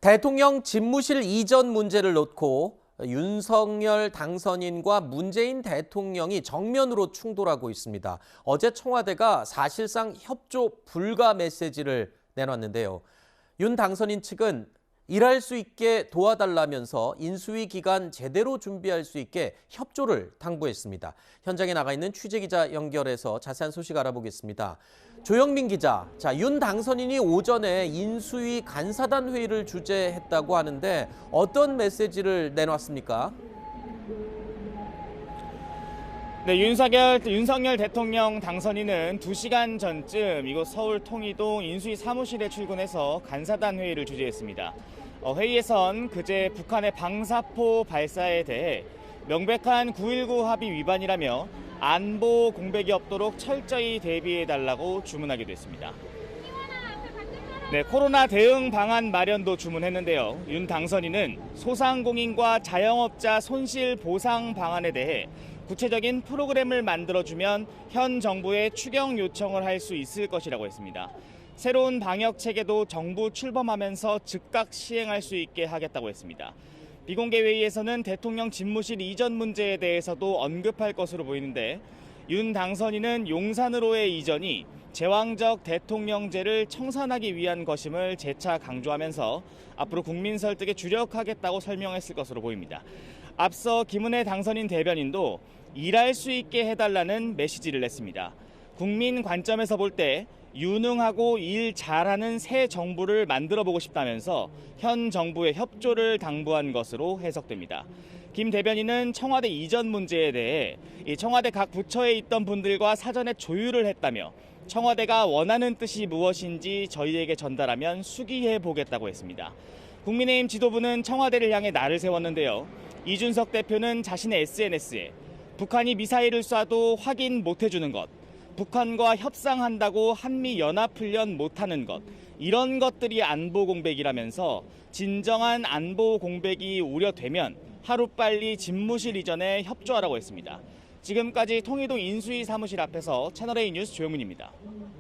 대통령 집무실 이전 문제를 놓고 윤석열 당선인과 문재인 대통령이 정면으로 충돌하고 있습니다. 어제 청와대가 사실상 협조 불가 메시지를 내놨는데요. 윤 당선인 측은 일할 수 있게 도와달라면서 인수위 기간 제대로 준비할 수 있게 협조를 당부했습니다. 현장에 나가 있는 취재기자 연결해서 자세한 소식 알아보겠습니다. 조영민 기자, 윤 당선인이 오전에 인수위 간사단 회의를 주재했다고 하는데 어떤 메시지를 내놨습니까? 네, 윤석열 대통령 당선인은 2시간 전쯤 이곳 서울 통이동 인수위 사무실에 출근해서 간사단 회의를 주재했습니다. 회의에선 그제 북한의 방사포 발사에 대해 명백한 9.19 합의 위반이라며 안보 공백이 없도록 철저히 대비해달라고 주문하기도 했습니다. 네, 코로나 대응 방안 마련도 주문했는데요. 윤 당선인은 소상공인과 자영업자 손실 보상 방안에 대해 구체적인 프로그램을 만들어주면 현 정부에 추경 요청을 할 수 있을 것이라고 했습니다. 새로운 방역 체계도 정부 출범하면서 즉각 시행할 수 있게 하겠다고 했습니다. 비공개 회의에서는 대통령 집무실 이전 문제에 대해서도 언급할 것으로 보이는데 윤 당선인은 용산으로의 이전이 제왕적 대통령제를 청산하기 위한 것임을 재차 강조하면서 앞으로 국민 설득에 주력하겠다고 설명했을 것으로 보입니다. 앞서 김은혜 당선인 대변인도 일할 수 있게 해달라는 메시지를 냈습니다. 국민 관점에서 볼 때 유능하고 일 잘하는 새 정부를 만들어보고 싶다면서 현 정부의 협조를 당부한 것으로 해석됩니다. 김 대변인은 청와대 이전 문제에 대해 청와대 각 부처에 있던 분들과 사전에 조율을 했다며 청와대가 원하는 뜻이 무엇인지 저희에게 전달하면 수기해 보겠다고 했습니다. 국민의힘 지도부는 청와대를 향해 날을 세웠는데요. 이준석 대표는 자신의 SNS에 북한이 미사일을 쏴도 확인 못해주는 것, 북한과 협상한다고 한미연합훈련 못하는 것, 이런 것들이 안보 공백이라면서 진정한 안보 공백이 우려되면 하루빨리 집무실 이전에 협조하라고 했습니다. 지금까지 통일동 인수위 사무실 앞에서 채널A 뉴스 조영민입니다.